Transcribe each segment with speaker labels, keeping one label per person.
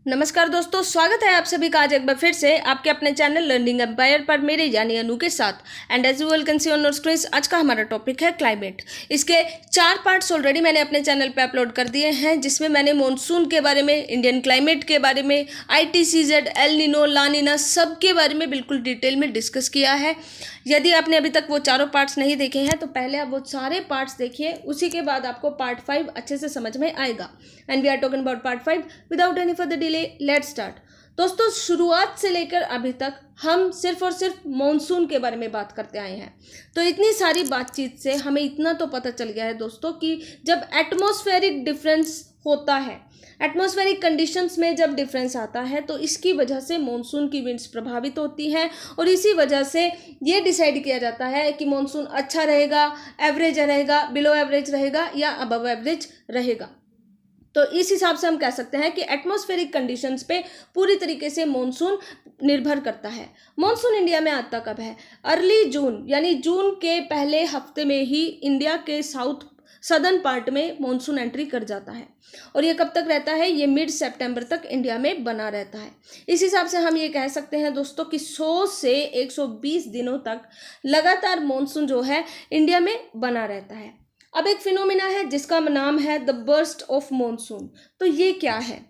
Speaker 1: नमस्कार दोस्तों, स्वागत है आप सभी का आज एक बार फिर से आपके अपने चैनल लर्निंग एम्पायर पर मेरे यानी अनु के साथ। And as you will can see on your screen, आज का हमारा टॉपिक है क्लाइमेट। इसके 4 पार्ट्स ऑलरेडी मैंने अपने चैनल पे अपलोड कर दिए हैं, जिसमें मैंने मॉनसून के बारे में, इंडियन क्लाइमेट के बारे में, ITCZ, एल नीनो, ला नीना सब के बारे में बिल्कुल डिटेल में डिस्कस किया है। यदि आपने अभी तक वो चारों पार्ट्स नहीं देखे हैं तो पहले आप वो सारे पार्ट्स देखिए, उसी के बाद आपको पार्ट 5 अच्छे से समझ में आएगा। And we are talking about part 5 without any further delay. Let's start. दोस्तों, शुरुआत से लेकर अभी तक हम सिर्फ और सिर्फ मॉनसून के बारे में बात करते आए हैं। तो इतनी सारी बातचीत से हमें इतना तो पता चल गया है दोस्तों कि जब एटमॉस्फेरिक डिफरेंस होता है, एटमॉस्फेरिक कंडीशंस में जब डिफरेंस आता है तो इसकी वजह से मॉनसून की विंड्स प्रभावित होती हैं, और इसी वजह से ये डिसाइड किया जाता है कि मॉनसून अच्छा रहेगा, एवरेज रहेगा, बिलो एवरेज रहेगा या अबव एवरेज रहेगा। तो इस हिसाब से हम कह सकते हैं कि एटमॉस्फेरिक कंडीशंस पे पूरी तरीके से मॉनसून निर्भर करता है। मॉनसून इंडिया में आता कब है? अर्ली जून, यानी जून के पहले हफ्ते में ही इंडिया के सदर्न पार्ट में मॉनसून एंट्री कर जाता है, और ये कब तक रहता है? ये मिड सितंबर तक इंडिया में बना रहता है। इस हिसाब से हम ये कह सकते हैं दोस्तों कि 100 से 120 दिनों तक लगातार मॉनसून जो है इंडिया में बना रहता है। अब एक फिनोमिना है जिसका नाम है द बर्स्ट ऑफ मॉनसून। तो ये क्या है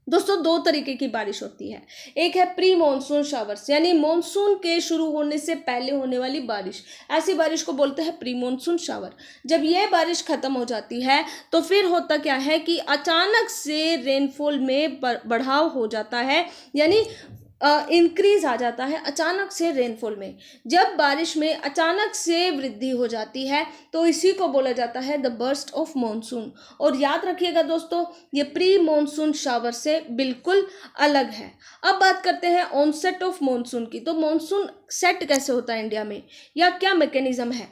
Speaker 1: दोस्तों? 2 तरीके की बारिश होती है। एक है प्री मॉनसून शावर्स, यानी मॉनसून के शुरू होने से पहले होने वाली बारिश। ऐसी बारिश को बोलते हैं प्री मॉनसून शावर। जब यह बारिश खत्म हो जाती है तो फिर होता क्या है कि अचानक से रेनफॉल में बढ़ाव हो जाता है, यानी इंक्रीज आ जाता है अचानक से रेनफॉल में। जब बारिश में अचानक से वृद्धि हो जाती है तो इसी को बोला जाता है द बर्स्ट ऑफ मॉनसून। और याद रखिएगा दोस्तों, ये प्री मॉनसून शावर से बिल्कुल अलग है। अब बात करते हैं ऑनसेट ऑफ मॉनसून की। तो मॉनसून सेट कैसे होता है इंडिया में, या क्या मैकेनिज्म है?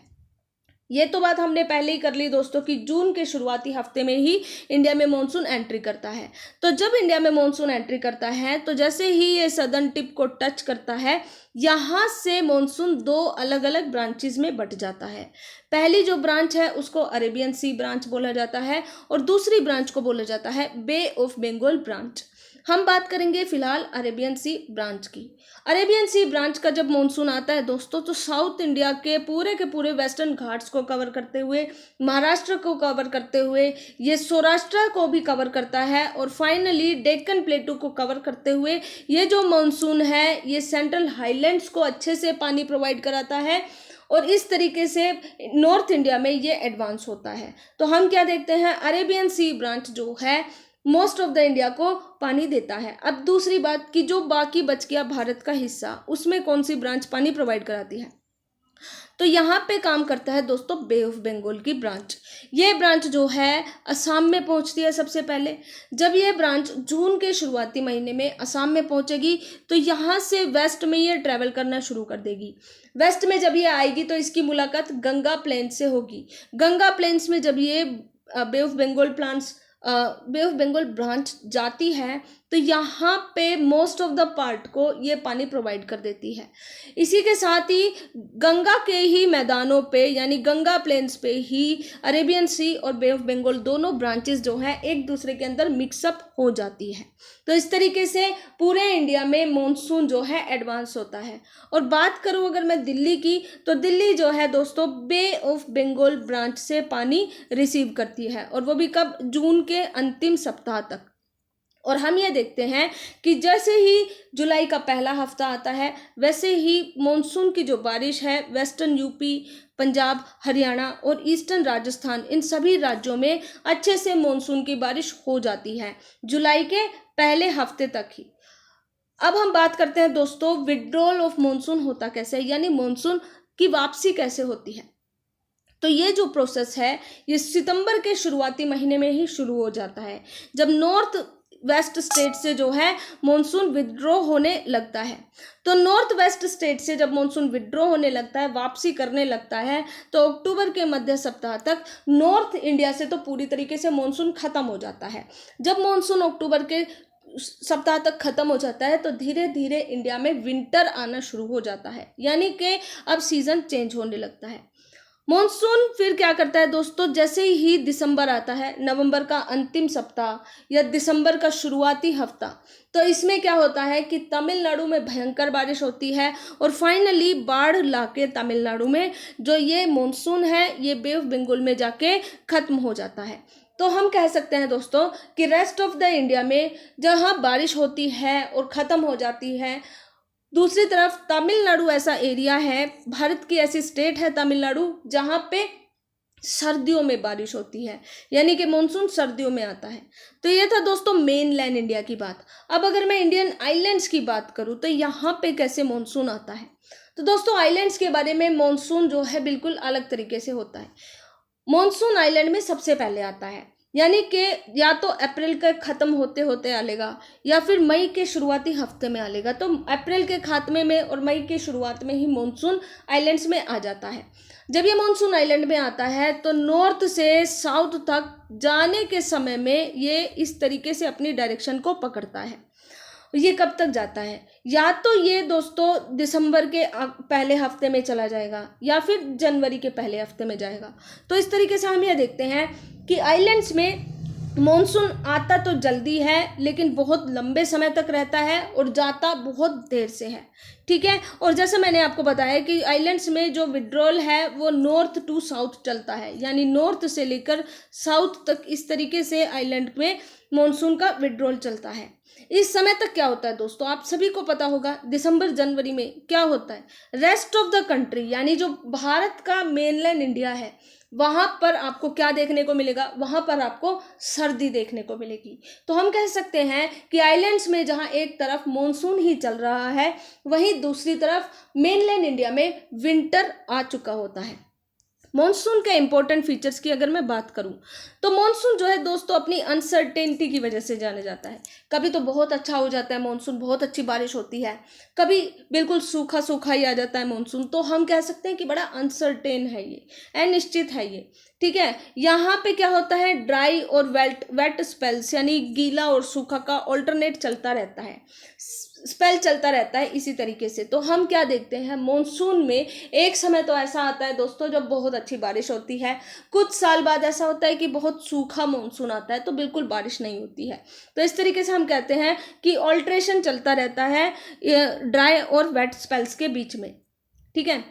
Speaker 1: ये तो बात हमने पहले ही कर ली दोस्तों कि जून के शुरुआती हफ्ते में ही इंडिया में मॉनसून एंट्री करता है। तो जब इंडिया में मॉनसून एंट्री करता है तो जैसे ही ये सदर्न टिप को टच करता है, यहाँ से मॉनसून 2 अलग अलग ब्रांचेस में बट जाता है। पहली जो ब्रांच है उसको अरेबियन सी ब्रांच बोला जाता है, और दूसरी ब्रांच को बोला जाता है बे ऑफ बंगाल ब्रांच। हम बात करेंगे फिलहाल अरेबियन सी ब्रांच की। अरेबियन सी ब्रांच का जब मॉनसून आता है दोस्तों, तो साउथ इंडिया के पूरे वेस्टर्न घाट्स को कवर करते हुए, महाराष्ट्र को कवर करते हुए, ये सौराष्ट्र को भी कवर करता है, और फाइनली डेक्कन प्लेटू को कवर करते हुए ये जो मॉनसून है ये सेंट्रल हाईलैंड्स को अच्छे से पानी प्रोवाइड कराता है, और इस तरीके से नॉर्थ इंडिया में ये एडवांस होता है। तो हम क्या देखते हैं, अरेबियन सी ब्रांच जो है मोस्ट ऑफ द इंडिया को पानी देता है। अब दूसरी बात कि जो बाकी बच गया भारत का हिस्सा, उसमें कौन सी ब्रांच पानी प्रोवाइड कराती है? तो यहाँ पे काम करता है दोस्तों बे ऑफ बंगाल की ब्रांच। ये ब्रांच जो है असम में पहुँचती है सबसे पहले। जब ये ब्रांच जून के शुरुआती महीने में असम में पहुँचेगी तो यहाँ से वेस्ट में ये ट्रैवल करना शुरू कर देगी। वेस्ट में जब ये आएगी तो इसकी मुलाकात गंगा प्लेन से होगी। गंगा प्लेन्स में जब ये बे ऑफ बंगाल ब्रांच जाती है तो यहाँ पे मोस्ट ऑफ द पार्ट को ये पानी प्रोवाइड कर देती है। इसी के साथ ही गंगा के ही मैदानों पे, यानी गंगा प्लेन्स पे ही अरेबियन सी और बे ऑफ बंगाल दोनों ब्रांचेस जो हैं एक दूसरे के अंदर मिक्सअप हो जाती है। तो इस तरीके से पूरे इंडिया में मॉनसून जो है एडवांस होता है। और बात करूँ अगर मैं दिल्ली की, तो दिल्ली जो है दोस्तों बे ऑफ बंगाल ब्रांच से पानी रिसीव करती है, और वो भी कब? जून के अंतिम सप्ताह तक। और हम ये देखते हैं कि जैसे ही जुलाई का पहला हफ्ता आता है वैसे ही मॉनसून की जो बारिश है वेस्टर्न यूपी, पंजाब, हरियाणा और ईस्टर्न राजस्थान, इन सभी राज्यों में अच्छे से मॉनसून की बारिश हो जाती है जुलाई के पहले हफ्ते तक ही। अब हम बात करते हैं दोस्तों विड्रॉल ऑफ मॉनसून होता कैसे है, यानी मॉनसून की वापसी कैसे होती है। तो ये जो प्रोसेस है ये सितंबर के शुरुआती महीने में ही शुरू हो जाता है, जब नॉर्थ वेस्ट स्टेट से जो है मॉनसून विड्रॉ होने लगता है। तो नॉर्थ वेस्ट स्टेट से जब मॉनसून विड्रॉ होने लगता है, वापसी करने लगता है, तो अक्टूबर के मध्य सप्ताह तक नॉर्थ इंडिया से तो पूरी तरीके से मॉनसून खत्म हो जाता है। जब मॉनसून अक्टूबर के सप्ताह तक खत्म हो जाता है तो धीरे धीरे इंडिया में विंटर आना शुरू हो जाता है, यानी कि अब सीजन चेंज होने लगता है। मॉनसून फिर क्या करता है दोस्तों, जैसे ही दिसंबर आता है, नवंबर का अंतिम सप्ताह या दिसंबर का शुरुआती हफ्ता, तो इसमें क्या होता है कि तमिलनाडु में भयंकर बारिश होती है और फाइनली बाढ़ लाके तमिलनाडु में जो ये मॉनसून है ये बे ऑफ बंगाल में जाके खत्म हो जाता है। तो हम कह सकते हैं दोस्तों कि रेस्ट ऑफ द इंडिया में जहाँ बारिश होती है और ख़त्म हो जाती है, दूसरी तरफ तमिलनाडु ऐसा एरिया है, भारत की ऐसी स्टेट है तमिलनाडु जहाँ पे सर्दियों में बारिश होती है, यानी कि मॉनसून सर्दियों में आता है। तो ये था दोस्तों मेन लैंड इंडिया की बात। अब अगर मैं इंडियन आइलैंड्स की बात करूँ तो यहाँ पे कैसे मॉनसून आता है, तो दोस्तों आइलैंड्स के बारे में मॉनसून जो है बिल्कुल अलग तरीके से होता है। मॉनसून आइलैंड में सबसे पहले आता है, यानी कि या तो अप्रैल के ख़त्म होते होते आलेगा या फिर मई के शुरुआती हफ्ते में आलेगा। तो अप्रैल के खात्मे में और मई के शुरुआत में ही मॉनसून आइलैंड्स में आ जाता है। जब ये मॉनसून आइलैंड में आता है तो नॉर्थ से साउथ तक जाने के समय में ये इस तरीके से अपनी डायरेक्शन को पकड़ता है। ये कब तक जाता है, या तो ये दोस्तों दिसंबर के पहले हफ्ते में चला जाएगा या फिर जनवरी के पहले हफ्ते में जाएगा। तो इस तरीके से हम ये देखते हैं कि आइलैंड्स में मॉनसून आता तो जल्दी है लेकिन बहुत लंबे समय तक रहता है और जाता बहुत देर से है, ठीक है। और जैसे मैंने आपको बताया कि आइलैंड्स में जो विड्रॉल है वो नॉर्थ टू साउथ चलता है, यानी नॉर्थ से लेकर साउथ तक इस तरीके से आइलैंड में मॉनसून का विड्रॉल चलता है। इस समय तक क्या होता है दोस्तों, आप सभी को पता होगा, दिसंबर जनवरी में क्या होता है, रेस्ट ऑफ द कंट्री यानी जो भारत का मेनलैंड इंडिया है वहाँ पर आपको क्या देखने को मिलेगा, वहाँ पर आपको सर्दी देखने को मिलेगी। तो हम कह सकते हैं कि आइलैंड्स में जहाँ एक तरफ मॉनसून ही चल रहा है वहीं दूसरी तरफ मेनलैंड इंडिया में विंटर आ चुका होता है। मॉनसून के इंपॉर्टेंट फीचर्स की अगर मैं बात करूं तो मॉनसून जो है दोस्तों अपनी अनसर्टेनिटी की वजह से जाना जाता है। कभी तो बहुत अच्छा हो जाता है मॉनसून, बहुत अच्छी बारिश होती है, कभी बिल्कुल सूखा सूखा ही आ जाता है मॉनसून। तो हम कह सकते हैं कि बड़ा अनसर्टेन है ये, अनिश्चित है ये, ठीक है। यहाँ पे क्या होता है, ड्राई और वेट स्पेल्स यानी गीला और सूखा का ऑल्टरनेट चलता रहता है, स्पेल चलता रहता है इसी तरीके से। तो हम क्या देखते हैं, मॉनसून में एक समय तो ऐसा आता है दोस्तों जब बहुत अच्छी बारिश होती है, कुछ साल बाद ऐसा होता है कि बहुत सूखा मॉनसून आता है तो बिल्कुल बारिश नहीं होती है। तो इस तरीके से हम कहते हैं कि ऑल्ट्रेशन चलता रहता है ड्राई और वेट स्पेल्स के बीच में, ठीक है।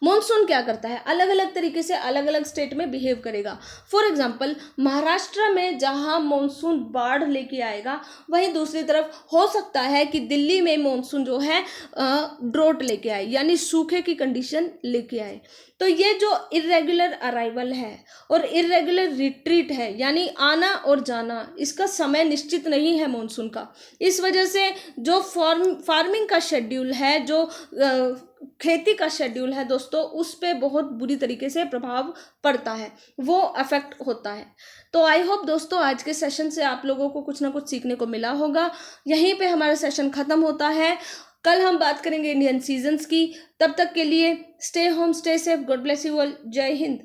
Speaker 1: मॉनसून क्या करता है, अलग अलग तरीके से अलग अलग स्टेट में बिहेव करेगा। फॉर एग्जांपल महाराष्ट्र में जहां मॉनसून बाढ़ लेके आएगा, वहीं दूसरी तरफ हो सकता है कि दिल्ली में मॉनसून जो है ड्रोट लेके आए, यानी सूखे की कंडीशन लेके आए। तो ये जो इरेगुलर अराइवल है और इरेगुलर रिट्रीट है, यानी आना और जाना, इसका समय निश्चित नहीं है मॉनसून का। इस वजह से जो फार्मिंग का शेड्यूल है, जो खेती का शेड्यूल है दोस्तों, उस पे बहुत बुरी तरीके से प्रभाव पड़ता है, वो अफेक्ट होता है। तो आई होप दोस्तों आज के सेशन से आप लोगों को कुछ ना कुछ सीखने को मिला होगा। यहीं पे हमारा सेशन खत्म होता है। कल हम बात करेंगे इंडियन सीजन्स की। तब तक के लिए stay home, stay safe, God bless you all, जय हिंद।